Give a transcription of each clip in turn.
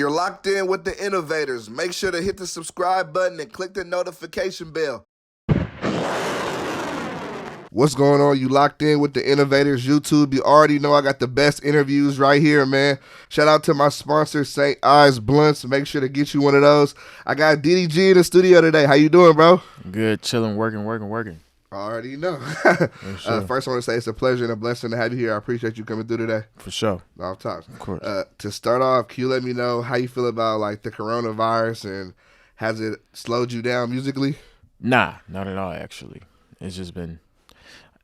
You're locked in with the Innovators. Make sure to hit the subscribe button and click the notification bell. What's going on? You locked in with the Innovators YouTube. You already know I got the best interviews right here, man. Shout out to my sponsor, St. Ives Blunts. Make sure to get you one of those. I got DDG in the studio today. How you doing, bro? Good, chilling, working. Already know. Sure. First, I want to say it's a pleasure and a blessing to have you here. I appreciate you coming through today. For sure. Off top. Of course. To start off, can you let me know how you feel about like the coronavirus and has it slowed you down musically? Nah, not at all, actually. It's just been,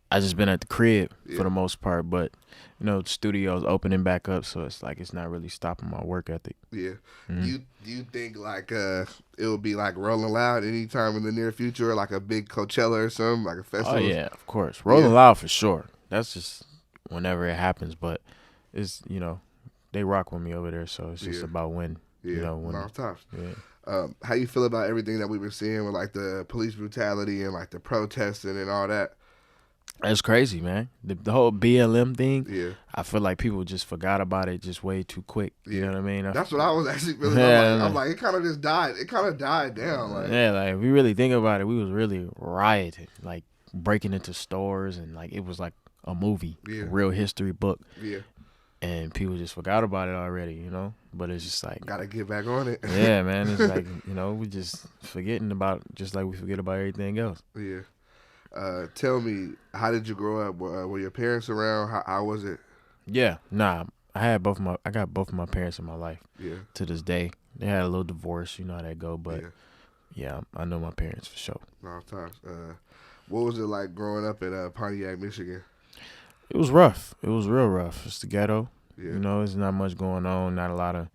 I just been at the crib for the most part, but you know, the studio's opening back up, so it's like it's not really stopping my work ethic. Yeah. Do you think like it will be like Rolling Loud anytime in the near future, like a big Coachella or something, like a festival? Oh yeah, of course. Rolling Loud for sure. That's just whenever it happens, but it's, you know, they rock with me over there, so it's just about when. Yeah, you know, when. Off tops. Yeah. How you feel about everything that we were seeing with like the police brutality and like the protesting and all that? That's crazy, man. The whole BLM thing. Yeah. I feel like people just forgot about it just way too quick. You know what I mean? That's what I was actually feeling. I'm like, it kind of just died. It kind of died down. Like, yeah, like if we really think about it, we was really rioting, like breaking into stores, and like it was like a movie, a real history book. Yeah. And people just forgot about it already, you know? But it's just like, gotta get back on it. Yeah, man. It's like, you know, we just forgetting about, just like we forget about everything else. Yeah. Tell me, how did you grow up? Were your parents around? How was it? Yeah, nah. I got both of my parents in my life. Yeah. To this day, they had a little divorce. You know how that go, but yeah, I know my parents for sure. All times. What was it like growing up in Pontiac, Michigan? It was rough. It was real rough. It's the ghetto. Yeah. You know, there's not much going on. Not a lot of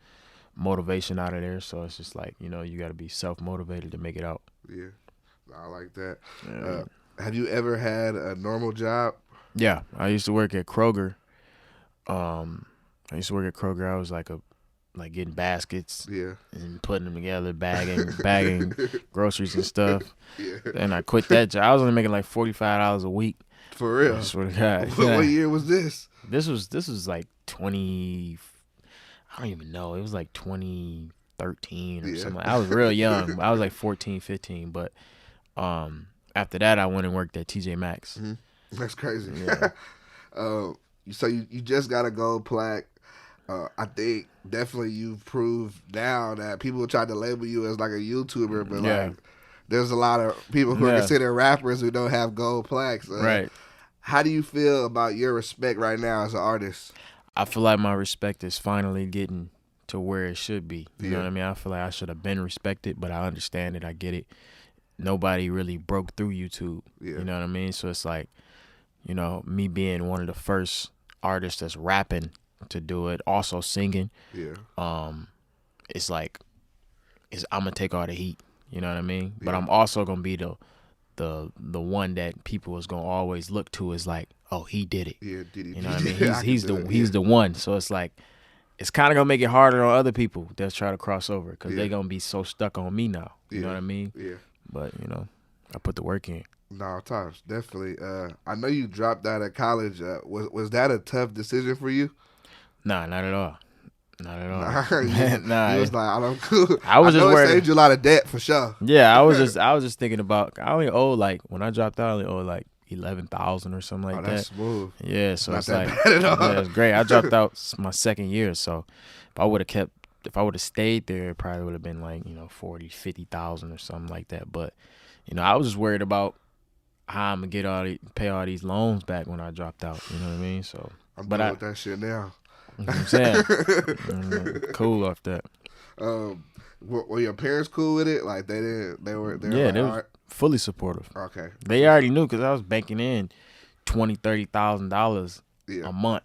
motivation out of there. So it's just like, you know, you got to be self-motivated to make it out. Yeah, I like that. Yeah. Have you ever had a normal job? Yeah, I used to work at Kroger. I was like getting baskets, and putting them together, bagging groceries and stuff. Yeah. And I quit that job. I was only making like $45 a week. For real? I swear to God. What year was this? This was like 20. I don't even know. It was like 2013 or something. I was real young. I was like 14, 15. But after that, I went and worked at TJ Maxx. Mm-hmm. That's crazy. Yeah. So you just got a gold plaque. I think definitely you've proved now that people try to label you as like a YouTuber, but like there's a lot of people who are considered rappers who don't have gold plaques. Right. How do you feel about your respect right now as an artist? I feel like my respect is finally getting to where it should be. You know what I mean? I feel like I should have been respected, but I understand it. I get it. Nobody really broke through YouTube. Yeah. You know what I mean? So it's like, you know, me being one of the first artists that's rapping to do it, also singing. Yeah. It's like, I'm gonna take all the heat. You know what I mean? Yeah. But I'm also gonna be the one that people is gonna always look to as like, oh, he did it. Yeah, did he? You know what I mean? He's the one. So it's like, it's kind of gonna make it harder on other people that try to cross over because they're gonna be so stuck on me now. You know what I mean? Yeah. But you know, I put the work in. No, times definitely. I know you dropped out of college. Was that a tough decision for you? Nah, not at all. Not at all. Nah. You was like, I don't cool. I was just worried. It saved you a lot of debt for sure. Yeah, I was just thinking about. I only owe like when I dropped out, I only owe like 11,000 or something like that. That's smooth. Yeah, so not it's that like, bad at all. Yeah, it's great. I dropped out my second year, so if I would have stayed there, it probably would have been like, you know, 40,000, 50,000 or something like that. But you know, I was just worried about how I'm gonna pay all these loans back when I dropped out. You know what I mean? So I'm done with that shit now. You know what I'm saying? Cool off that. Were your parents cool with it? Like they were they were fully supportive. Okay. They already knew because I was banking in $20,000-$30,000 a month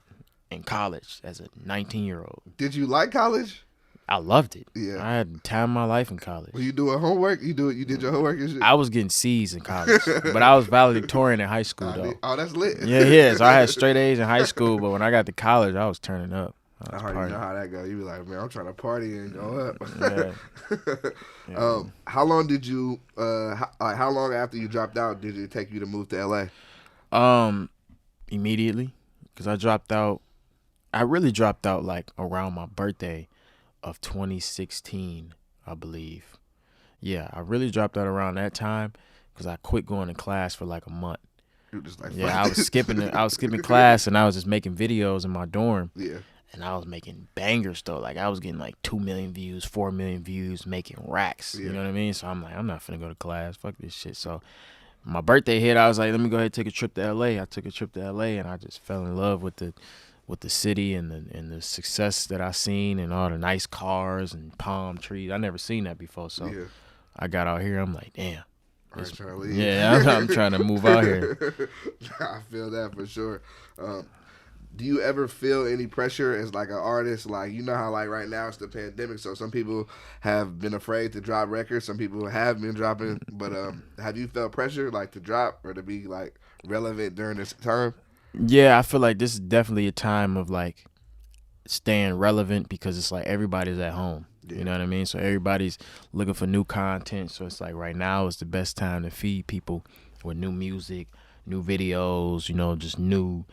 in college as a 19-year-old. Did you like college? I loved it. Yeah. I had the time of my life in college. Were you doing homework? You did your homework and shit? I was getting C's in college, but I was valedictorian in high school though. Oh, that's lit. Yeah. So I had straight A's in high school, but when I got to college, I was turning up. I already know how that goes. You be like, man, I'm trying to party and go up. Yeah. How long did you? How long after you dropped out did it take you to move to LA? Immediately, because I dropped out. I really dropped out like around my birthday of 2016, I believe. Yeah, I really dropped out around that time because I quit going to class for like a month. You just like, yeah, I was skipping class and I was just making videos in my dorm. Yeah. And I was making bangers though. Like I was getting like 2 million views, 4 million views, making racks. Yeah. You know what I mean? So I'm like, I'm not finna go to class. Fuck this shit. So my birthday hit, I was like, let me go ahead and take a trip to LA. I took a trip to LA and I just fell in love with the city and the success that I seen and all the nice cars and palm trees. I never seen that before. So Yeah. I got out here. I'm like, damn. I'm trying to leave. Yeah, I'm trying to move out here. I feel that for sure. Do you ever feel any pressure as like an artist? Like, you know how like right now it's the pandemic, so some people have been afraid to drop records. Some people have been dropping, but have you felt pressure like to drop or to be like relevant during this time? Yeah, I feel like this is definitely a time of like staying relevant because it's like everybody's at home. Yeah. You know what I mean? So everybody's looking for new content. So it's like right now is the best time to feed people with new music, new videos, you know, just new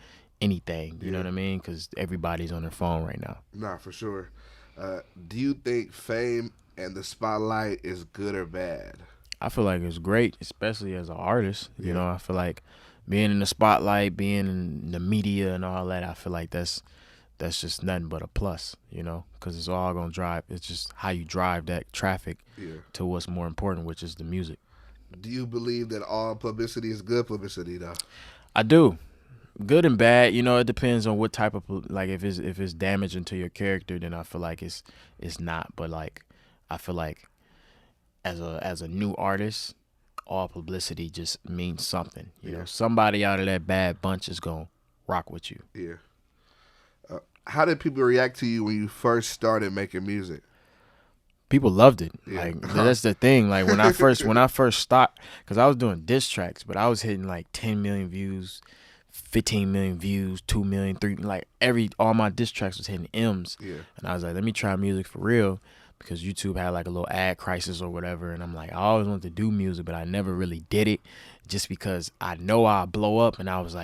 anything. You know what I mean? Because everybody's on their phone right now. Nah, for sure. Do you think fame and the spotlight is good or bad? I feel like it's great, especially as an artist. You know, I feel like being in the spotlight, being in the media and all that, I feel like that's just nothing but a plus, you know, because it's all going to drive. It's just how you drive that traffic to what's more important, which is the music. Do you believe that all publicity is good publicity, though? I do. Good and bad, you know, it depends on what type of, like, if it's damaging to your character, then I feel like it's not. But, like, I feel like as a new artist, all publicity just means something. You know, somebody out of that bad bunch is going to rock with you. Yeah. How did people react to you when you first started making music? People loved it. Like that's the thing. Like when I first stopped, because I was doing diss tracks, but I was hitting like 10 million views, 15 million views, 2 million, 3, like all my diss tracks was hitting M's. Yeah. And I was like, let me try music for real, because YouTube had like a little ad crisis or whatever, and I'm like, I always wanted to do music, but I never really did it, just because I know I'd blow up, and I was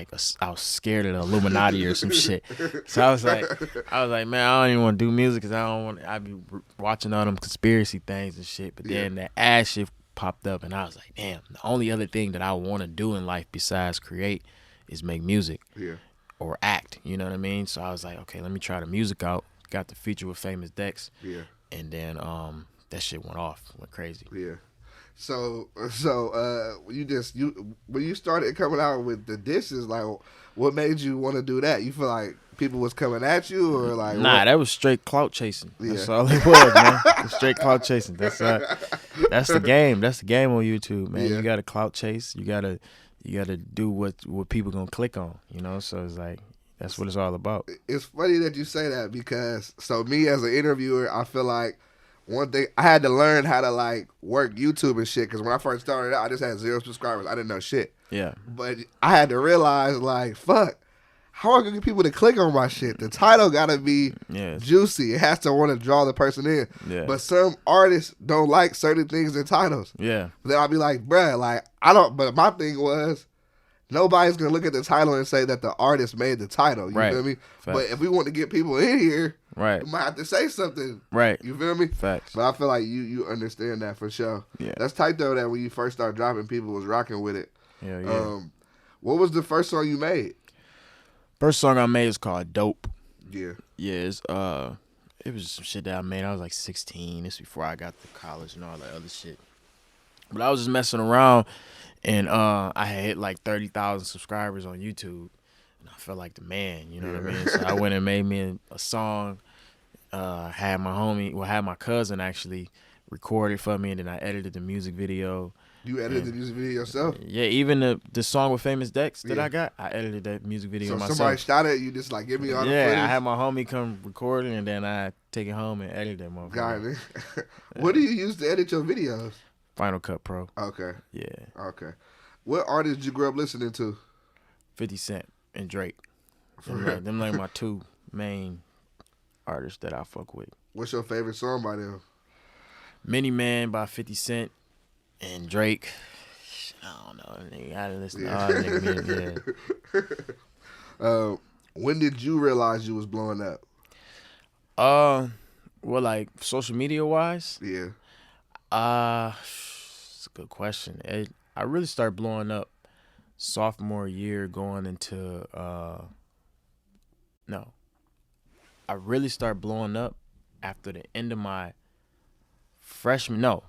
scared of the Illuminati or some shit. So I was like, man, I don't even want to do music because I'd be watching all them conspiracy things and shit. But then that ad shit popped up, and I was like, damn, the only other thing that I want to do in life besides create is make music or act. You know what I mean? So I was like, okay, let me try the music out. Got the feature with Famous Dex. Yeah. And then that shit went crazy. Yeah. So when you started coming out with the dishes, like, what made you want to do that? You feel like people was coming at you, or like? Nah, that was straight clout chasing. That's all it was, man. Straight clout chasing. That's the game. That's the game on YouTube, man. You got to clout chase. You gotta do what people gonna click on. You know, so it's like. That's what it's all about. It's funny that you say that, because me as an interviewer, I feel like one thing I had to learn how to like work YouTube and shit, because when I first started out, I just had 0 subscribers. I didn't know shit. Yeah. But I had to realize, like, fuck, how am I gonna get people to click on my shit? The title gotta be juicy. It has to want to draw the person in. Yeah. But some artists don't like certain things in titles. Yeah. Then I'll be like, bruh, like, I don't. But my thing was, nobody's going to look at the title and say that the artist made the title. You feel me? Facts. But if we want to get people in here, we might have to say something. Right. You feel me? Facts. But I feel like you understand that for sure. Yeah. That's tight, though, that when you first started dropping, people was rocking with it. Yeah. What was the first song you made? First song I made is called Dope. Yeah. Yeah, it was some shit that I made. I was like 16. This before I got to college and all that other shit. But I was just messing around. And I had hit like 30,000 subscribers on YouTube, and I felt like the man, you know what I mean? So I went and made me a song, had my cousin actually record it for me, and then I edited the music video. You edited the music video yourself? Yeah, even the song with Famous Dex that I got, I edited that music video myself. So somebody shot it, you just like, give me all the footage? Yeah, I had my homie come record it, and then I take it home and edit that motherfucker. Got it. What do you use to edit your videos? Final Cut Pro. Okay. Yeah. Okay. What artists did you grow up listening to? 50 Cent and Drake. Them like my two main artists that I fuck with. What's your favorite song by them? Many Man by 50 Cent and Drake. I don't know. You gotta listen to all that nigga. When did you realize you was blowing up? Well, like social media wise? Yeah. It's a good question. I really started blowing up sophomore year going into no. I really started blowing up after the end of my freshman. No,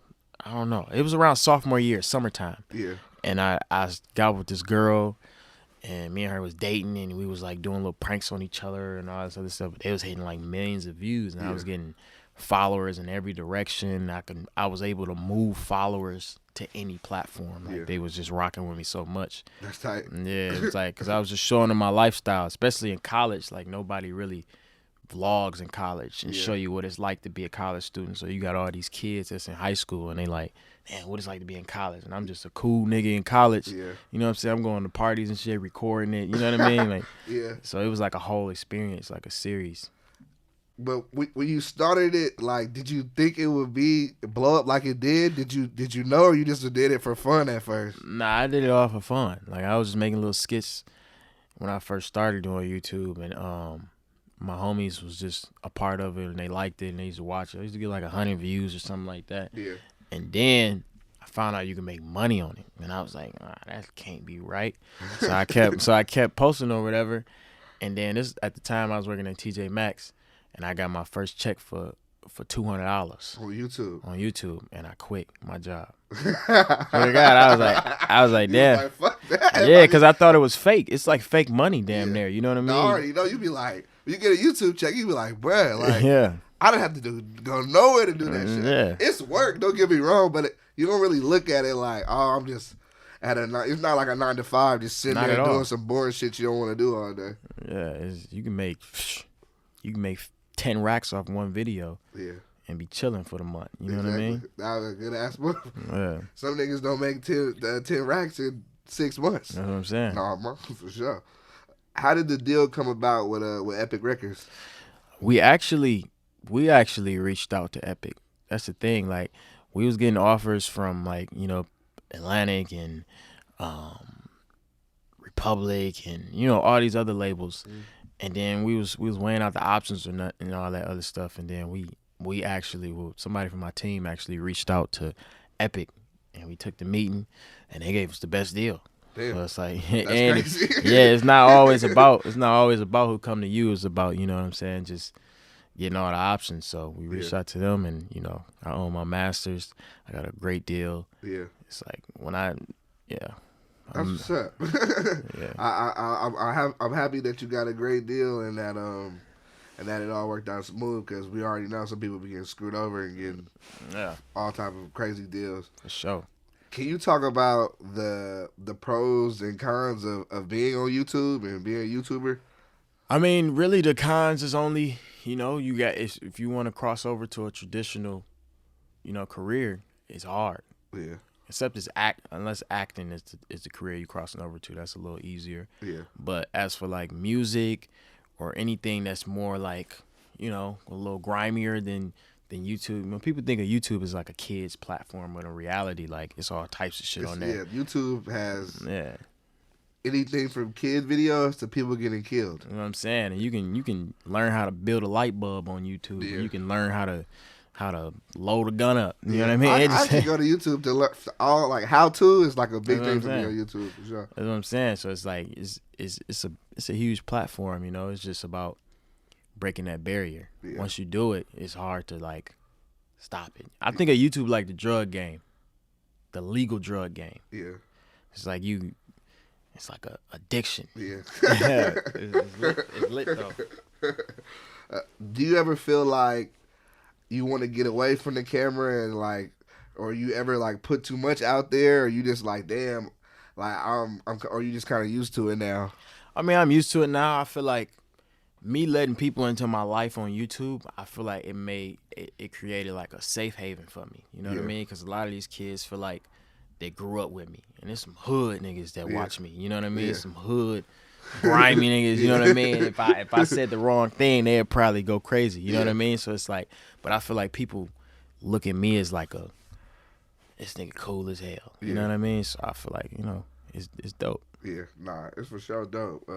I don't know. It was around sophomore year, summertime. Yeah. And I got with this girl, and me and her was dating, and we was like doing little pranks on each other and all this other stuff. But they was hitting like millions of views, and I was getting followers in every direction. I was able to move followers to any platform. Like they was just rocking with me so much. That's tight. Yeah, it was like because I was just showing them my lifestyle, especially in college. Like nobody really vlogs in college and show you what it's like to be a college student. So you got all these kids that's in high school and they like, man, what it's like to be in college. And I'm just a cool nigga in college. Yeah. You know what I'm saying? I'm going to parties and shit, recording it. You know what I mean? Like, yeah. So it was like a whole experience, like a series. But when you started it, like, did you think it would blow up like it did? Did you know, or you just did it for fun at first? Nah, I did it all for fun. Like I was just making little skits when I first started doing YouTube, and my homies was just a part of it, and they liked it, and they used to watch it. I used to get like 100 views or something like that. Yeah. And then I found out you can make money on it, and I was like, that can't be right. So I kept posting or whatever. And then at the time I was working at TJ Maxx, and I got my first check for $200 on YouTube, and I quit my job. For God, I was like, damn. Like, fuck that. Yeah, because I thought it was fake. It's like fake money, damn near. You know what I mean? I already know. You be like, when you get a YouTube check, you be like, bruh, like, I don't have to go nowhere to do that shit. Yeah. It's work. Don't get me wrong, but you don't really look at it like, oh, I'm just it's not like a 9 to 5, just sitting there doing some boring shit you don't want to do all day. Yeah, you can make 10 racks off one video. Yeah. And be chilling for the month. You know what I mean? That was a good ass move. Yeah. Some niggas don't make 10 racks in 6 months. That's what I'm saying. Nah, for sure. How did the deal come about with Epic Records? We actually reached out to Epic. That's the thing. Like, we was getting offers from, like, you know, Atlantic and Republic and, you know, all these other labels. And then we was weighing out the options and all that other stuff. And then we actually, somebody from my team actually reached out to Epic, and we took the meeting, and they gave us the best deal. Damn. So it's like, that's crazy. It's not always about who come to you. It's about, you know what I'm saying, just getting all the options. So we reached out to them, and, you know, I own my masters. I got a great deal. Yeah. It's like that's what's up. Yeah. I'm happy that you got a great deal and that it all worked out smooth, because we already know some people be getting screwed over and getting all type of crazy deals. For sure. Can you talk about the pros and cons of being on YouTube and being a YouTuber? I mean, really the cons is only, you know, if you want to cross over to a traditional, you know, career, it's hard. Yeah. Except unless acting is the career you're crossing over to, that's a little easier. Yeah. But as for like music or anything that's more like, you know, a little grimier than YouTube. When people think of YouTube as like a kid's platform, but in reality, like, it's all types of shit on there. Yeah, YouTube has anything from kid videos to people getting killed. You know what I'm saying? And you can learn how to build a light bulb on YouTube. Yeah. You can learn how to load a gun up. You know what I mean? I can go to YouTube to learn all, like, how to is like a big thing for me on YouTube, for sure. That's what I'm saying. So it's like it's a huge platform, you know. It's just about breaking that barrier. Yeah. Once you do it, it's hard to, like, stop it. I think of YouTube like the drug game, the legal drug game. Yeah. It's like it's like a addiction. Yeah. It's lit though. Do you ever feel like you want to get away from the camera and, like, or you ever, like, put too much out there, or you just like, damn, like, or you just kind of used to it now? I mean, I'm used to it now. I feel like me letting people into my life on YouTube, I feel like it created like a safe haven for me. You know what I mean? Because a lot of these kids feel like they grew up with me, and there's some hood niggas that watch me. You know what I mean? Some hood grimy niggas. You know what I mean? If I said the wrong thing, they'd probably go crazy. You know what I mean? So it's like, but I feel like people look at me as like this nigga cool as hell. You know what I mean? So I feel like, you know, it's dope. Yeah, nah, it's for sure dope.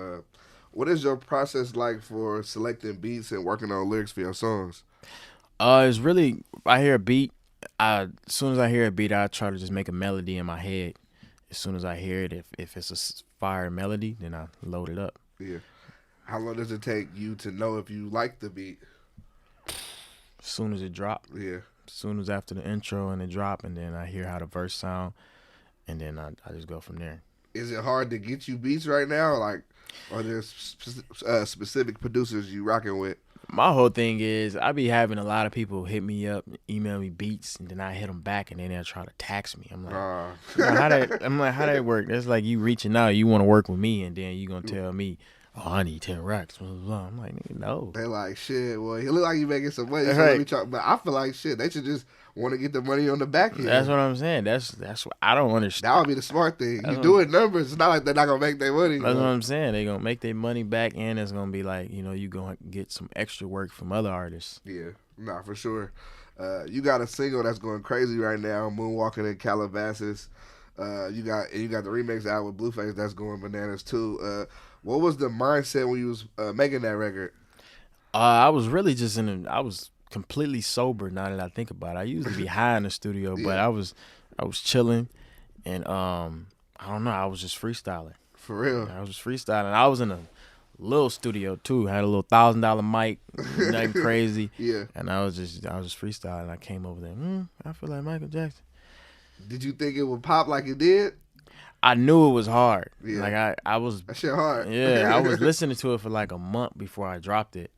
What is your process like for selecting beats and working on lyrics for your songs? It's really, I hear a beat. As soon as I hear a beat, I try to just make a melody in my head. As soon as I hear it, if it's a fire melody, then I load it up. Yeah. How long does it take you to know if you like the beat? As soon as it drop. Yeah. As soon as after the intro and the drop, and then I hear how the verse sound, and then I just go from there. Is it hard to get you beats right now? Like, are there specific producers you rocking with? My whole thing is I be having a lot of people hit me up, email me beats, and then I hit them back, and then they'll try to tax me. I'm like, how that work? That's like you reaching out, you want to work with me, and then you gonna tell me, oh, I need 10 racks. Blah, blah, blah. I'm like, nigga, no. They like, shit, well, he look like you making some money, so right. let me try. But I feel like, shit, they should just want to get the money on the back end. That's what I'm saying. That's what I don't understand. That would be the smart thing. You doing numbers. It's not like they're not going to make their money. That's what I'm saying. They're going to make their money back, and it's going to be like, you know, you going to get some extra work from other artists. Yeah, nah, for sure. You got a single that's going crazy right now, Moonwalking in Calabasas. You got the remix out with Blueface that's going bananas too. What was the mindset when you was making that record? I was really just I was completely sober now that I think about it. I used to be high in the studio, but I was chilling, and I don't know, I was just freestyling. For real? I was just freestyling. I was in a little studio too. I had a little $1,000 mic, nothing crazy. Yeah. And I was just freestyling. I came over there. I feel like Michael Jackson. Did you think it would pop like it did? I knew it was hard. Yeah. Like I was. That shit hard. Yeah, I was listening to it for like a month before I dropped it,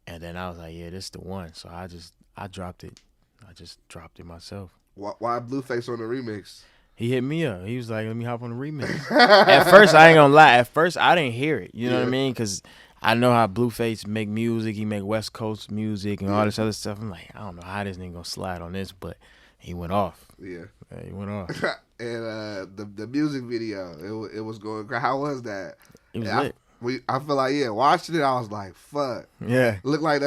and then I was like, yeah, this is the one. So I dropped it. I just dropped it myself. Why Blueface on the remix? He hit me up. He was like, let me hop on the remix. At first, I ain't gonna lie. At first, I didn't hear it. You know what I mean? Because I know how Blueface make music. He make West Coast music and all this other stuff. I'm like, I don't know how this nigga gonna slide on this, but he went off. Yeah, he went off. And the music video, it was going. How was that? It was lit. I feel like watching it, I was like, fuck. Yeah. It looked like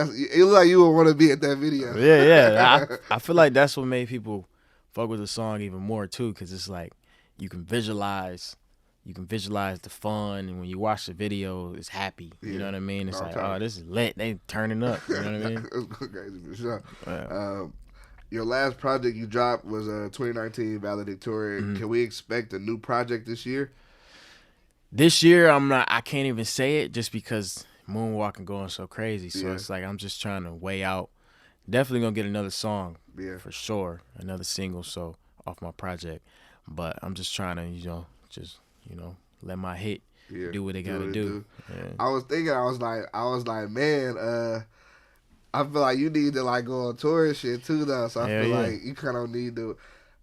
you would want to be at that video. Yeah. I feel like that's what made people fuck with the song even more too, because it's like you can visualize the fun, and when you watch the video, it's happy. You know what I mean? It's like, oh, this is lit. They turning up. You know what I mean? It was crazy for sure. Yeah. Your last project you dropped was 2019 Valedictorian. Mm-hmm. Can we expect a new project this year? This year, I can't even say it just because Moonwalking going so crazy. So it's like I'm just trying to weigh out. Definitely gonna get another song, for sure, another single, so off my project. But I'm just trying to, let my hit do what they gotta do. Yeah. I was thinking, I was like, man, I feel like you need to like go on tour and shit too, though. So I feel like you kind of need to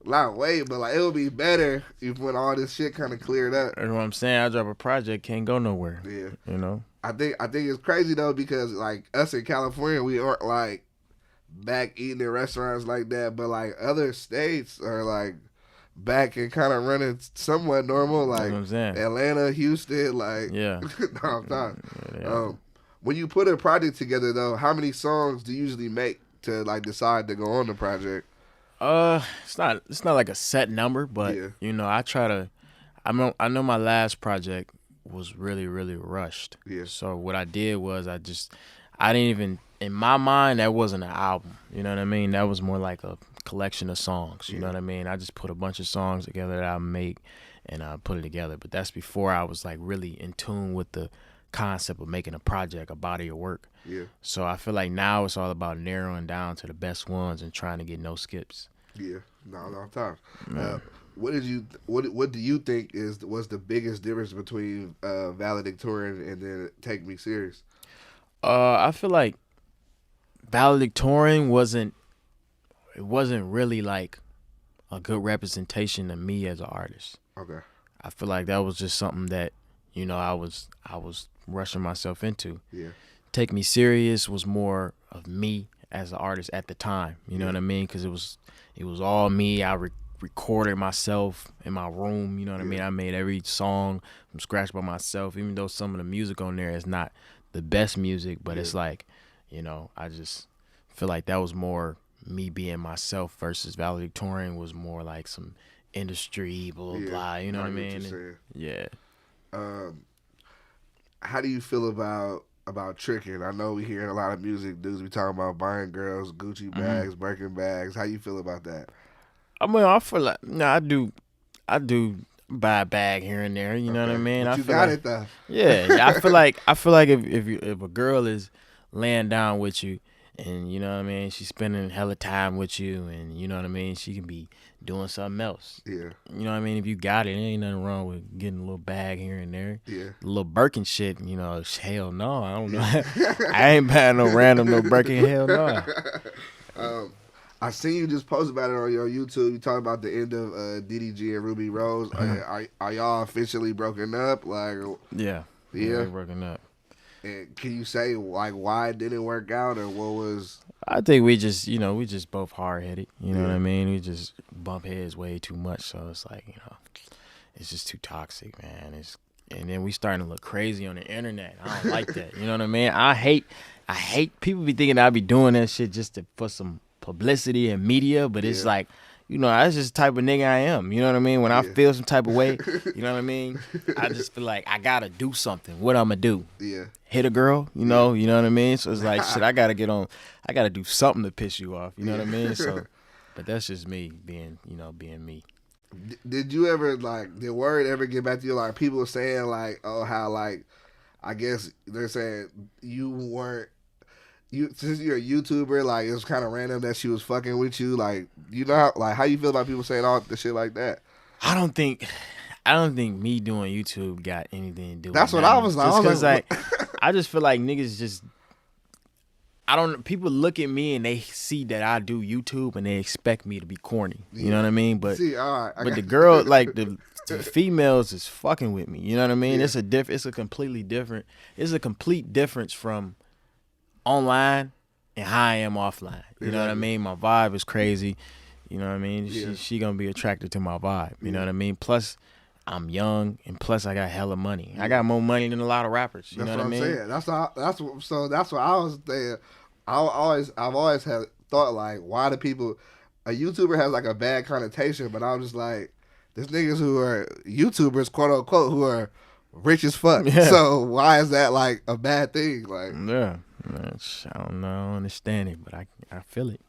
not wait, but like it would be better if when all this shit kind of cleared up. You know what I'm saying? I drop a project, can't go nowhere. Yeah, you know. I think it's crazy though, because like us in California, we aren't like back eating in restaurants like that, but like other states are like back and kind of running somewhat normal, like Atlanta, Houston, like no, I'm not. When you put a project together though, how many songs do you usually make to like decide to go on the project? It's not like a set number, but I try to. I know my last project was really, really rushed. Yeah. So what I did was I didn't even, in my mind, that wasn't an album. You know what I mean? That was more like a collection of songs. You know what I mean? I just put a bunch of songs together that I make, and I put it together. But that's before I was like really in tune with the concept of making a project, a body of work. Yeah. So I feel like now it's all about narrowing down to the best ones and trying to get no skips. Yeah. No time. What do you think was the biggest difference between Valedictorian and then Take Me Serious? I feel like Valedictorian wasn't really like a good representation of me as an artist. Okay. I feel like that was just something that, I was rushing myself into. Yeah. Take Me Serious was more of me as an artist at the time. You know what I mean? Because it was all me. I recorded myself in my room. You know what I mean? I made every song from scratch by myself, even though some of the music on there is not the best music, but it's like, I just feel like that was more me being myself versus Valedictorian was more like some industry, blah, blah, you know what I mean? How do you feel about about tricking? I know we hearing a lot of music dudes be talking about buying girls Gucci bags, Birkin bags. How you feel about that? I mean, I feel like I do buy a bag here and there. You know what I mean? But I you feel got like, it though. Yeah, I feel like if a girl is laying down with you, and you know what I mean, she's spending hella time with you, and you know what I mean, she can be doing something else. Yeah. You know what I mean? If you got it, there ain't nothing wrong with getting a little bag here and there. Yeah. A little Birkin shit, you know, hell no, I don't know. I ain't buying no random no Birkin, hell no. I seen you just post about it on your YouTube. You talking about the end of DDG and Rubi Rose. Are y'all officially broken up? Like, yeah, we're broken up. And can you say like why it didn't work out or what was? I think we just both hard headed. You know what I mean? We just bump heads way too much. So it's like, you know, it's just too toxic, man. And then we starting to look crazy on the internet. I don't like that. You know what I mean? I hate people be thinking I be doing that shit just for some publicity and media, but it's like, you know, that's just the type of nigga I am. You know what I mean? When I feel some type of way, you know what I mean? I just feel like I gotta do something. What I'ma do? Yeah. Hit a girl, you know what I mean? So it's like, shit, I gotta do something to piss you off. You know what I mean? So, but that's just me being me. Did you ever, like, did word ever get back to you? Like, people saying, like, oh, how, like, I guess they're saying since you're a YouTuber, like, it was kind of random that she was fucking with you. Like, you know, like, how you feel about people saying all the shit like that? I don't think me doing YouTube got anything to do with it. That's what I was like. Just because, like, I just feel like niggas just, people look at me and they see that I do YouTube and they expect me to be corny. You know what I mean? But but the girl, like, the females is fucking with me. You know what I mean? It's a complete difference from online and how I am offline. You know what I mean? My vibe is crazy. You know what I mean? She gonna be attracted to my vibe. You know what I mean? Plus, I'm young, and plus I got hella money. I got more money than a lot of rappers. You know what I mean? Saying. That's what I was saying. I've always had thought, like, why do people? A YouTuber has like a bad connotation, but I'm just like, there's niggas who are YouTubers, quote unquote, who are rich as fuck. Yeah. So why is that like a bad thing? Like, yeah. I don't know. I don't understand it, but I feel it.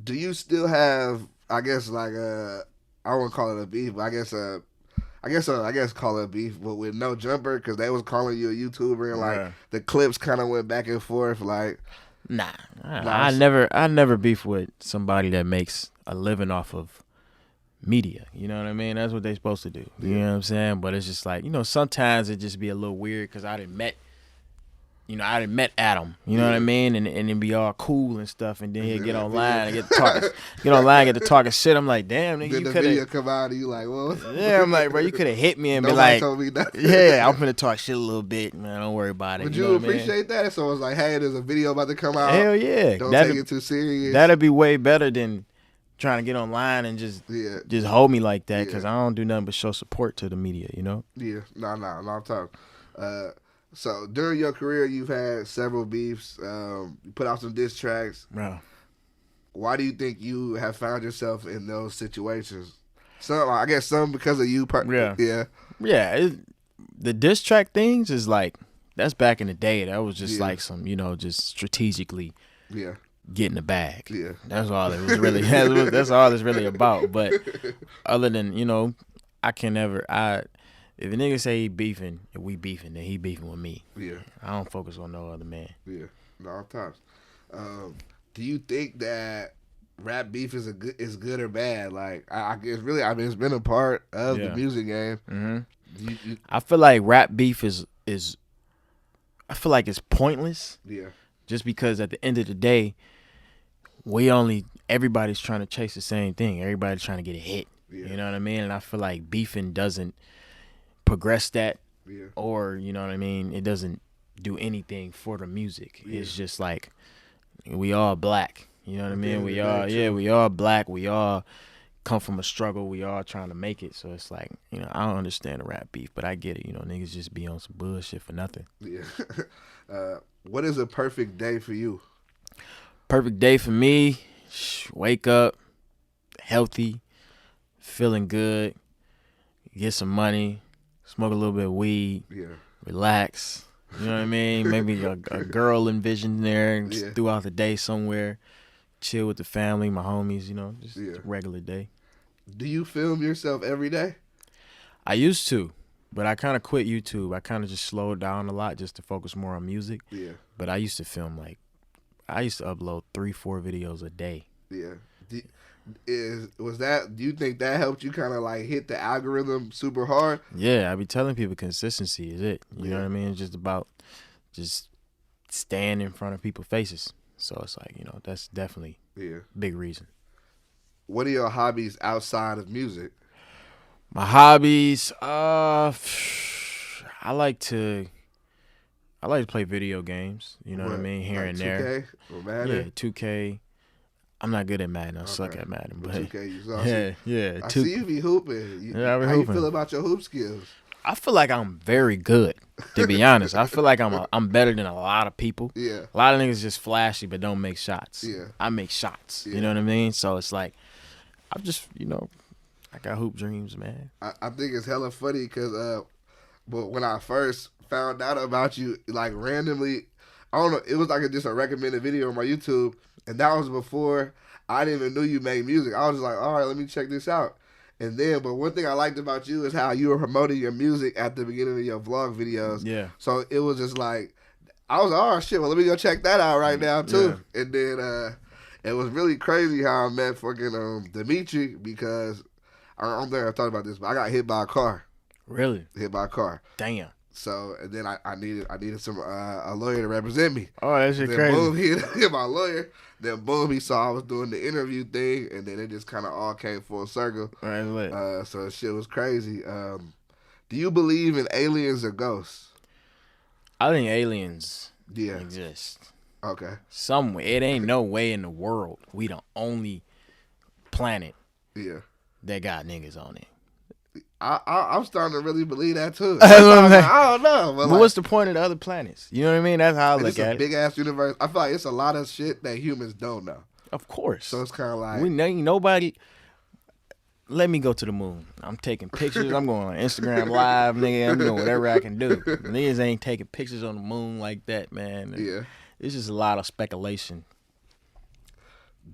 Do you still have, I guess, like I won't call it a beef, but I guess call it a beef, but with No Jumper, because they was calling you a YouTuber and like the clips kind of went back and forth. Like, nah, I never beef with somebody that makes a living off of media. You know what I mean? That's what they supposed to do. You know what I'm saying? But it's just like, you know, sometimes it just be a little weird because I done met Adam, you know what I mean, and then be all cool and stuff, and then he'll get online and get to talking shit. I'm like, damn, nigga, then you could have. Video come out and you like, well, yeah, I'm like, bro, you could have hit me and be like, told me nothing. Yeah, I'm gonna talk shit a little bit, man. Don't worry about it. Would you appreciate that? So it's like, hey, there's a video about to come out. Hell yeah, don't take it too serious. That'd be way better than trying to get online and just hold me like that, because I don't do nothing but show support to the media, you know? Yeah, no, I'm talking. So during your career, you've had several beefs. You put out some diss tracks. Bro. Why do you think you have found yourself in those situations? I guess some because of you. Yeah. The diss track things is like, that's back in the day. That was just like some, you know, just strategically getting the bag. Yeah. That's all it was really. That's all it's really about. But other than, you know, if a nigga say he beefing, if we beefing, then he beefing with me. Yeah. I don't focus on no other man. Yeah. No times. Do you think that rap beef is good or bad? Like, I guess really, I mean, it's been a part of the music game. Mm-hmm. I feel like rap beef is I feel like it's pointless. Yeah. Just because at the end of the day, everybody's trying to chase the same thing. Everybody's trying to get a hit. Yeah. You know what I mean? And I feel like beefing doesn't progress that, or you know what I mean, it doesn't do anything for the music. It's just like, we all black, you know what I mean? We all black, we all come from a struggle, we all trying to make it. So it's like, you know, I don't understand the rap beef, but I get it. You know, niggas just be on some bullshit for nothing. Yeah. What is a perfect day for you? Perfect day for me, wake up healthy, feeling good, get some money, smoke a little bit of weed, relax, You know what I mean? Maybe a girl envisioned there throughout the day somewhere. Chill with the family, my homies, you know, just a regular day. Do you film yourself every day? I used to, but I kind of quit YouTube. I kind of just slowed down a lot just to focus more on music. Yeah. But I used to film I used to upload 3-4 videos a day. Yeah. Do you think that helped you kind of like hit the algorithm super hard? Yeah, I be telling people consistency is it. You know what I mean? It's just about just staying in front of people's faces. So it's like, you know, that's definitely a big reason. What are your hobbies outside of music? My hobbies, I like to play video games. You know what I mean? Here and there. 2K or Madden? Yeah, 2K. I'm not good at Madden. I suck at Madden. But 2K, you awesome. Yeah. I see you be hooping. I be How hooping. you feel about your hoop skills? I feel like I'm very good, to be honest. I feel like I'm better than a lot of people. Yeah. A lot of niggas just flashy but don't make shots. Yeah. I make shots. Yeah. You know what I mean? So it's like, I'm just, you know, I got hoop dreams, man. I think it's hella funny because but when I first found out about you, like randomly, I don't know, it was like just a recommended video on my YouTube, and that was before I didn't even know you made music. I was just like, all right, let me check this out. And then, but one thing I liked about you is how you were promoting your music at the beginning of your vlog videos. Yeah. So it was just like, I was like, oh shit, well let me go check that out right now too. Yeah. And then it was really crazy how I met fucking Dimitri because I don't think I thought about this, but I got hit by a car. Really? Hit by a car. Damn. So and then I needed some a lawyer to represent me. Oh, that shit crazy. Boom, he hit my lawyer. Then boom, he saw I was doing the interview thing, and then it just kind of all came full circle. Right, lit. So shit was crazy. Do you believe in aliens or ghosts? I think aliens exist. Okay. Somewhere. It ain't no way in the world we the only planet that got niggas on it. I'm starting to really believe that too. I don't know. But what's the point of the other planets? You know what I mean? That's how I look at it. It's a big ass universe. I feel like it's a lot of shit that humans don't know. Of course. So it's kind of like nobody. Let me go to the moon. I'm taking pictures. I'm going on Instagram Live, nigga. I'm doing whatever I can do. Niggas ain't taking pictures on the moon like that, man. Yeah. It's just a lot of speculation.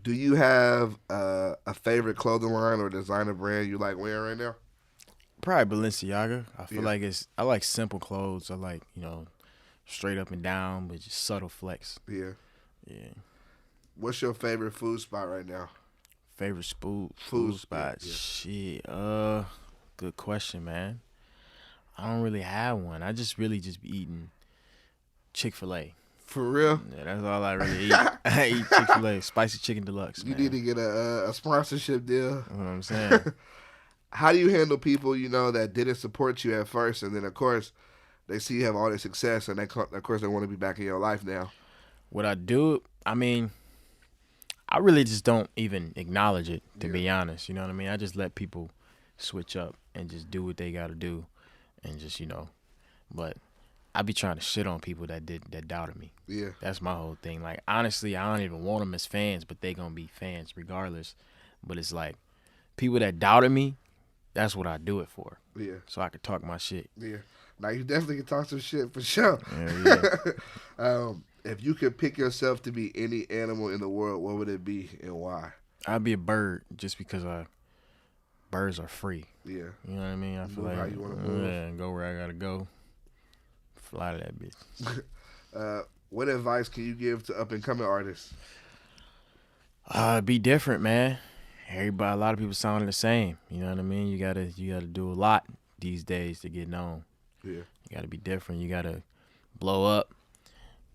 Do you have a favorite clothing line or designer brand you like wearing right now? Probably Balenciaga. I feel like I like simple clothes. I like, you know, straight up and down, but just subtle flex. Yeah. Yeah. What's your favorite food spot right now? Favorite food spot? Yeah. Shit. Good question, man. I don't really have one. I just be eating Chick-fil-A. For real? Yeah, that's all I really eat. I eat Chick-fil-A, spicy chicken deluxe. You need to get a sponsorship deal. You know what I'm saying? How do you handle people, you know, that didn't support you at first, and then, of course, they see you have all this success, and of course, they want to be back in your life now? What I do, I mean, I really just don't even acknowledge it, to be honest. You know what I mean? I just let people switch up and just do what they got to do, and just, you know. But I be trying to shit on people that doubted me. Yeah. That's my whole thing. Like, honestly, I don't even want them as fans, but they going to be fans regardless. But it's like, people that doubted me, that's what I do it for. Yeah. So I could talk my shit. Yeah. Now, you definitely can talk some shit for sure. Yeah. If you could pick yourself to be any animal in the world, what would it be and why? I'd be a bird just because birds are free. Yeah. You know what I mean? I feel like, how you want to move. Yeah, go where I got to go. Fly to that bitch. What advice can you give to up-and-coming artists? Be different, man. A lot of people sounding the same. You know what I mean? You gotta do a lot these days to get known. Yeah. You gotta be different. You gotta blow up.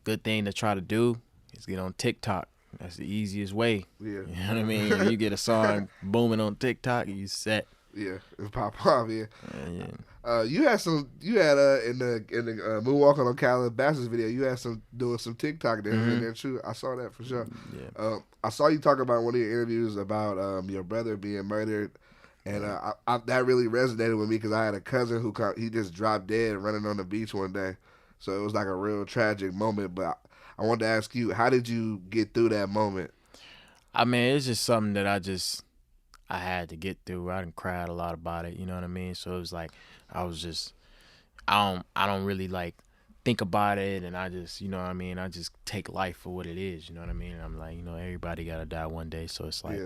Good thing to try to do is get on TikTok. That's the easiest way. Yeah. You know what I mean? If you get a song booming on TikTok, you set. Yeah, it pop off. Yeah. Yeah. You had in the Moonwalking on Calabasas video. You had doing some TikTok there. Mm-hmm. And true, I saw that for sure. Yeah. I saw you talk about one of your interviews about your brother being murdered, and that really resonated with me because I had a cousin who he just dropped dead running on the beach one day. So it was like a real tragic moment. But I wanted to ask you, how did you get through that moment? I mean, it's just something that I had to get through. I done cried a lot about it, you know what I mean? So it was like I don't really like think about it, and I just, you know what I mean, I just take life for what it is, you know what I mean? And I'm like, you know, everybody gotta die one day, so it's like,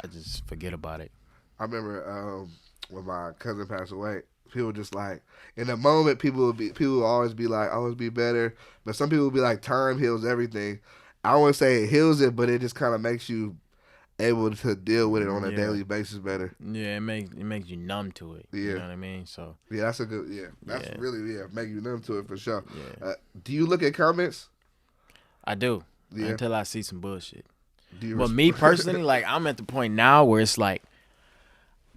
I just forget about it. I remember when my cousin passed away, people just like, in the moment, people would always be like, always be better, but some people would be like, time heals everything. I don't want to say it heals it, but it just kind of makes you able to deal with it on a daily basis better. Yeah, it makes you numb to it. You know what I mean? So that's a good really make you numb to it for sure. Do you look at comments? I do until I see some bullshit. But me personally, like I'm at the point now where it's like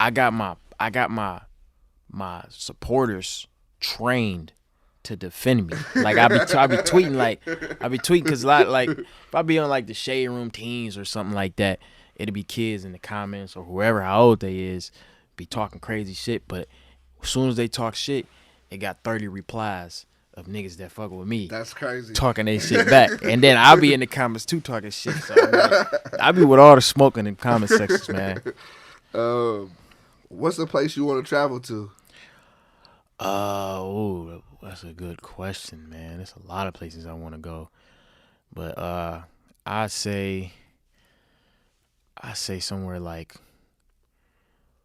I got my supporters trained to defend me. Like I be tweeting because like if I be on like the Shade Room Teens or something like that, it'll be kids in the comments or whoever how old they is be talking crazy shit. But as soon as they talk shit, it got 30 replies of niggas that fuck with me. That's crazy. Talking they shit back. And then I'll be in the comments too talking shit. So I be with all the smoking in the comment sections, man. What's the place you want to travel to? That's a good question, man. There's a lot of places I want to go. But I'd say somewhere like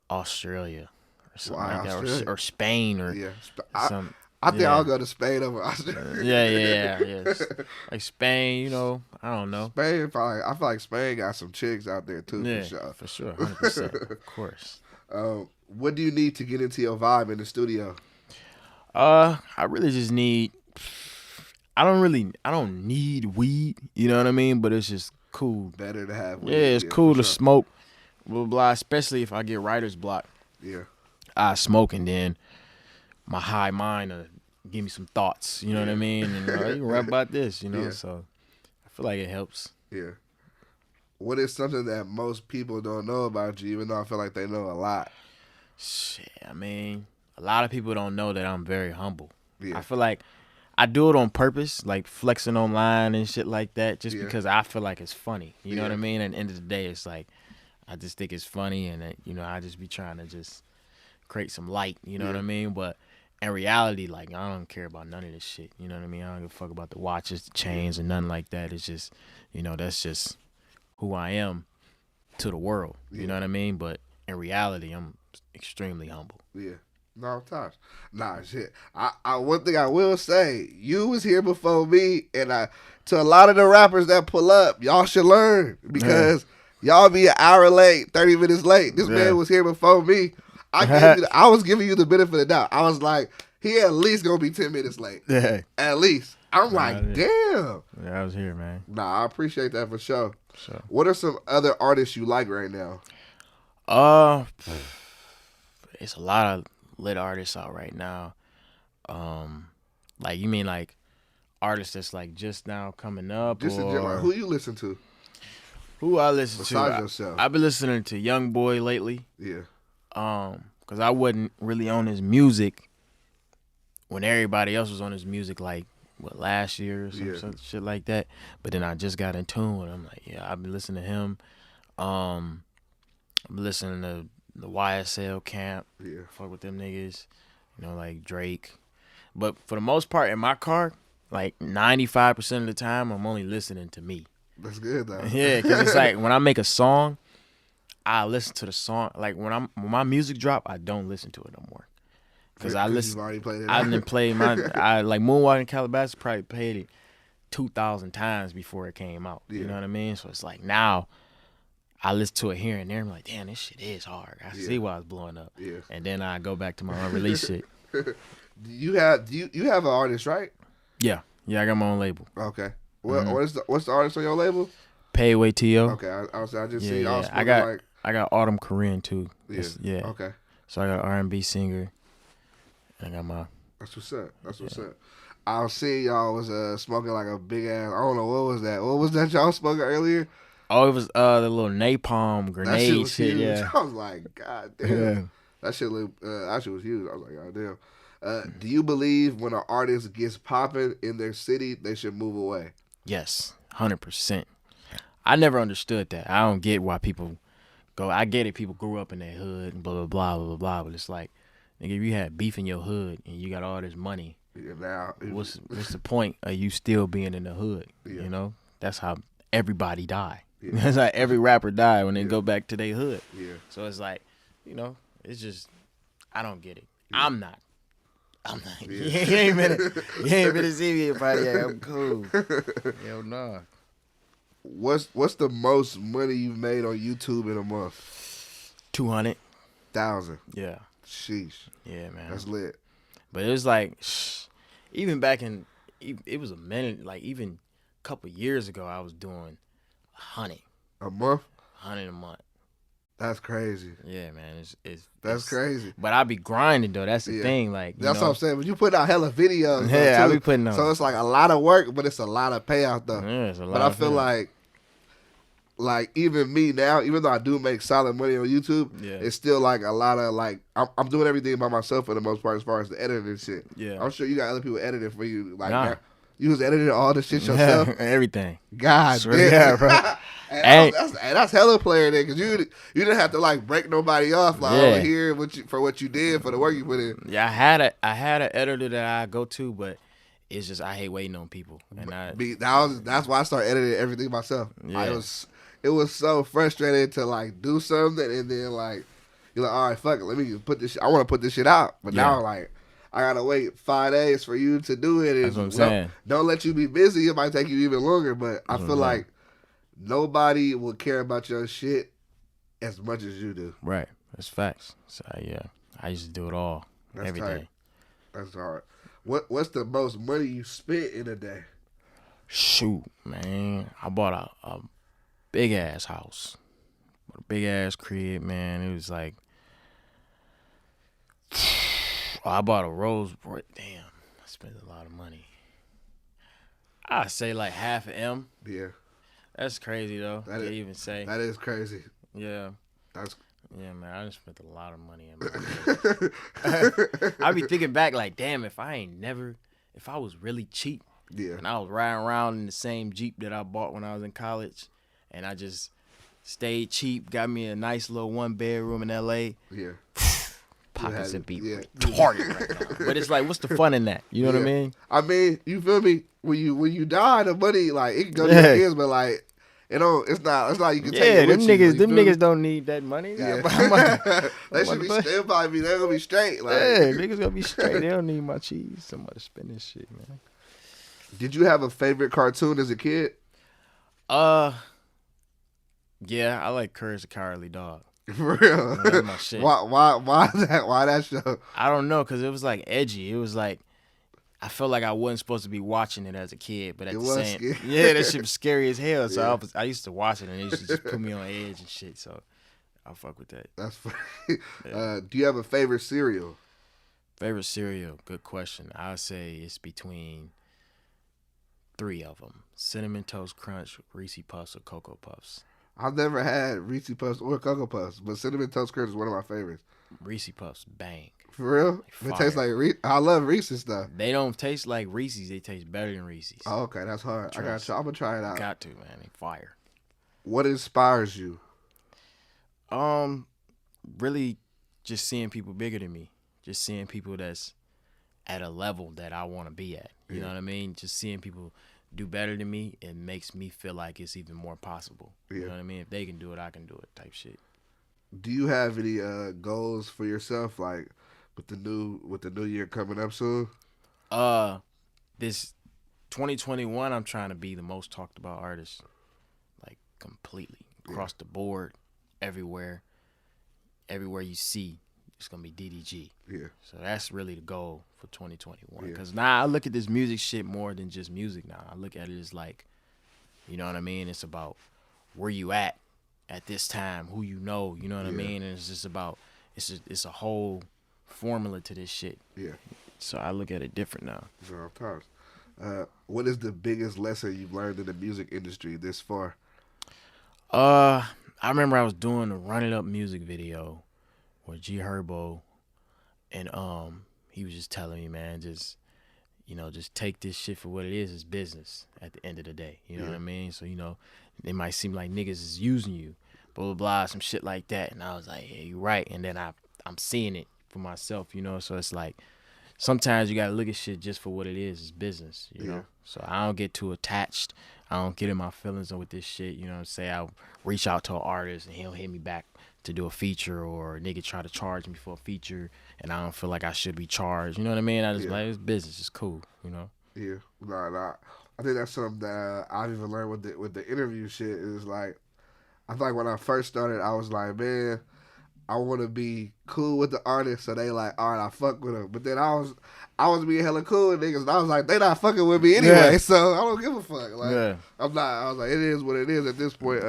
Australia or something like that, or Spain or something. I think I'll go to Spain over Australia. Yeah. Like Spain, you know, I don't know. Spain, I feel like Spain got some chicks out there too, for sure, 100%, of course. What do you need to get into your vibe in the studio? I really just need. I don't need weed. You know what I mean? But it's just cool. Better to have weed. Yeah, it's cool to smoke. Blah blah. Especially if I get writer's block. Yeah. I smoke and then my high mind give me some thoughts. You know what I mean? And you can rap about this. You know, so I feel like it helps. Yeah. What is something that most people don't know about you, even though I feel like they know a lot? Shit, I mean, a lot of people don't know that I'm very humble. Yeah. I feel like I do it on purpose, like flexing online and shit like that, just because I feel like it's funny. You know what I mean? At the end of the day, it's like, I just think it's funny, and you know, I just be trying to just create some light. You know what I mean? But in reality, like, I don't care about none of this shit. You know what I mean? I don't give a fuck about the watches, the chains, and nothing like that. It's just, you know, that's just who I am to the world. You know what I mean? But in reality, I'm extremely humble. Yeah. No, Tosh. Nah, shit. I one thing I will say, you was here before me, and to a lot of the rappers that pull up, y'all should learn, because y'all be an hour late, 30 minutes late. This man was here before me. I was giving you the benefit of the doubt. I was like, he at least gonna be 10 minutes late. Yeah. At least. I'm like, damn. Yeah, I was here, man. Nah, I appreciate that for sure. What are some other artists you like right now? It's a lot of lit artists out right now. Like, you mean like artists that's like just now coming up? Just like, who you listen to? Who I listen besides to? Yourself. I've been listening to Young Boy lately. Yeah. Cause I wasn't really on his music when everybody else was on his music, like last year or some shit like that. But then I just got in tune with him. Like, I've been listening to him. I'm listening to the YSL Camp. Yeah. Fuck with them niggas. You know, like Drake. But for the most part, in my car, like 95% of the time, I'm only listening to me. That's good though. Yeah, because it's like when I make a song, I listen to the song. Like when my music drop, I don't listen to it no more. Because I listen. You've already played it. I didn't play I like Moonwalking Calabasas, probably played it 2,000 times before it came out. You know what I mean? So it's like now I listen to it here and there. I'm like, damn, this shit is hard. I see why it's blowing up. Yeah. And then I go back to my unreleased shit. You have an artist, right? Yeah, I got my own label. Okay. Well, what's the artist on your label? Payway T.O. Okay, I just see. Yeah. I got Autumn Korean too. Yeah. Okay. So I got an R&B singer. I got my. That's what's up. I was seeing y'all was smoking like a big ass. I don't know what was that. What was that y'all smoking earlier? Oh, it was the little napalm grenade shit. Yeah. I was like, God damn. Yeah. That shit was huge. I was like, God damn. Do you believe when an artist gets popping in their city, they should move away? Yes, 100%. I never understood that. I don't get why people go. I get it. People grew up in their hood and blah, blah, blah, blah, blah, blah. But it's like, nigga, if you had beef in your hood and you got all this money Yeah, now what's the point of you still being in the hood? Yeah. You know, that's how everybody die. Yeah. That's like every rapper die when they go back to their hood. Yeah. So it's like, you know, it's just I don't get it. Yeah. I'm not. Yeah. You ain't been to see me about it. I'm cool. Hell no. What's the most money you've made on YouTube in a month? 200,000. Yeah. Sheesh. Yeah, man. That's lit. But it was like, even back in, it was a minute, like even a couple years ago, I was doing 100. A month? 100 a month. That's crazy. Yeah, man. That's crazy. But I be grinding though. That's the thing. Like that's what I'm saying. But you put out hella videos. Yeah, I be putting out. So it's like a lot of work, but it's a lot of payout though. Yeah, it's a lot. But I feel like even me now, even though I do make solid money on YouTube, it's still like a lot of like I'm doing everything by myself for the most part as far as the editing and shit. Yeah, I'm sure you got other people editing for you. Like you was editing all the shit yourself. Everything. God damn. Yeah, bro. That's hella player there because you didn't have to like break nobody off like over here for what you did for the work you put in. Yeah, I had an editor that I go to, but it's just I hate waiting on people, and that's why I started editing everything myself. Yeah. It was so frustrating to like do something and then like you're like, all right, fuck it, let me put this. I want to put this shit out, but now like I gotta wait 5 days for you to do it. That's what I'm saying. Don't let you be busy. It might take you even longer, but I feel like nobody will care about your shit as much as you do. Right, that's facts. So I used to do it all, every day. That's hard. What's the most money you spent in a day? Shoot, man, I bought a big ass house, a big ass crib, man. It was like, I bought a Rose. Damn, I spent a lot of money. I'd say like half an M. Yeah. That's crazy though. To even say. That is crazy. Yeah. Yeah, man. I just spent a lot of money in my I be thinking back like, damn, if I was really cheap. Yeah. And I was riding around in the same Jeep that I bought when I was in college, and I just stayed cheap, got me a nice little 1-bedroom in LA. Yeah. Pockets would be retarded right now. But it's like, what's the fun in that? You know what I mean? I mean, you feel me? When you die, the money like it can go to your kids, but like it's not you can take it with them niggas don't need that money. Yeah. They should be they'll probably be they're gonna be straight. Like niggas gonna be straight. They don't need my cheese. Somebody spend this shit, man. Did you have a favorite cartoon as a kid? Yeah, I like Courage the Cowardly Dog. For real? That's my shit. Why that show? I don't know, cause it was like edgy. It was like I felt like I wasn't supposed to be watching it as a kid, but at the same, that shit was scary as hell. So I used to watch it, and it used to just put me on edge and shit. So I fuck with that. That's funny. Do you have a favorite cereal? Favorite cereal? Good question. I'd say it's between 3 of them: Cinnamon Toast Crunch, Reese Puffs, or Cocoa Puffs. I've never had Reese Puffs or Cocoa Puffs, but Cinnamon Toast Crunch is one of my favorites. Reese Puffs, bang. For real? It tastes like Reese. I love Reese's stuff. They don't taste like Reese's. They taste better than Reese's. Oh, okay. That's hard. I'm going to try it out. Got to, man. They fire. What inspires you? Really just seeing people bigger than me. Just seeing people that's at a level that I want to be at. You know what I mean? Just seeing people do better than me, it makes me feel like it's even more possible. You know what I mean? If they can do it, I can do it type shit. Do you have any goals for yourself, like with the new year coming up soon? This 2021, I'm trying to be the most talked about artist, like completely across the board, everywhere you see, it's gonna be DDG. Yeah. So that's really the goal for 2021. Because now I look at this music shit more than just music. Now I look at it as like, you know what I mean? It's about where you at this time, who you know what I mean? And it's just about it's a whole formula to this shit. Yeah. So I look at it different now. Sometimes. What is the biggest lesson you've learned in the music industry this far? I remember I was doing a Run It Up music video with G Herbo, and he was just telling me, man, just take this shit for what it is. It's business at the end of the day. You know what I mean? So, it might seem like niggas is using you, blah, blah, blah, some shit like that. And I was like, yeah, you're right. And then I'm seeing it for myself, so it's like sometimes you gotta look at shit just for what it is. It's business, you know. So I don't get too attached. I don't get in my feelings with this shit. You know what I'm saying? I'll reach out to an artist and he'll hit me back to do a feature, or a nigga try to charge me for a feature and I don't feel like I should be charged. You know what I mean? I just like, it's business. It's cool, you know? Yeah. Nah. I think that's something that I've even learned with the interview shit is like, I feel like when I first started, I was like, man, I want to be cool with the artist, so they like, all right, I fuck with them. But then I was being hella cool with niggas, and I was like, they not fucking with me anyway, so I don't give a fuck. Like, I'm not. I was like, it is what it is at this point.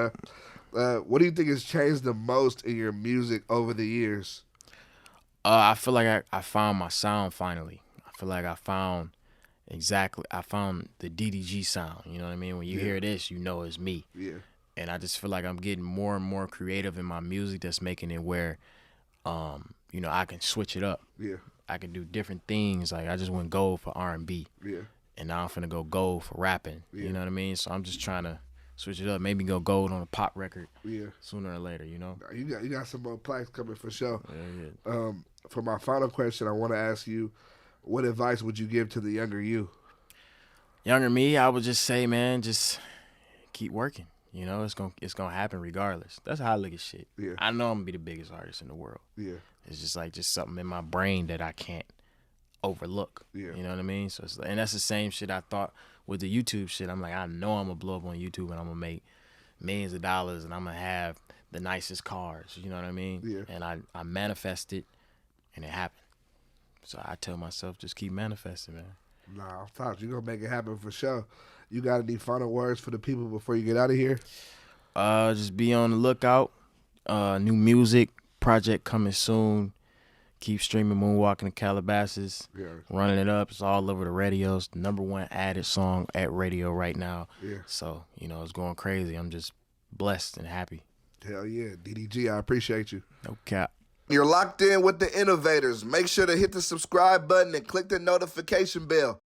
What do you think has changed the most in your music over the years? I feel like I found my sound finally. I feel like I found the DDG sound. You know what I mean? When you hear this, you know it's me. Yeah. And I just feel like I'm getting more and more creative in my music that's making it where, you know, I can switch it up. Yeah. I can do different things. Like, I just went gold for R&B. Yeah. And now I'm finna go gold for rapping. Yeah. You know what I mean? So I'm just trying to switch it up. Maybe go gold on a pop record. Yeah. Sooner or later, you know? You got some more plaques coming for sure. Yeah. For my final question, I want to ask you, what advice would you give to the younger you? Younger me, I would just say, man, just keep working. You know, it's gonna happen regardless. That's how I look at shit. Yeah. I know I'm gonna be the biggest artist in the world. Yeah. It's just something in my brain that I can't overlook. Yeah. You know what I mean? So and that's the same shit I thought with the YouTube shit. I'm like, I know I'm gonna blow up on YouTube and I'm gonna make millions of dollars and I'm gonna have the nicest cars. You know what I mean? Yeah. And I manifested and it happened. So I tell myself, just keep manifesting, man. Nah, I'm talking. You're gonna make it happen for sure. You got any final words for the people before you get out of here? Just be on the lookout. New music project coming soon. Keep streaming Moonwalking to Calabasas. Yeah. Running it up. It's all over the radios. The #1 added song at radio right now. Yeah. So, you know, it's going crazy. I'm just blessed and happy. Hell yeah. DDG, I appreciate you. No cap. You're locked in with the Innovators. Make sure to hit the subscribe button and click the notification bell.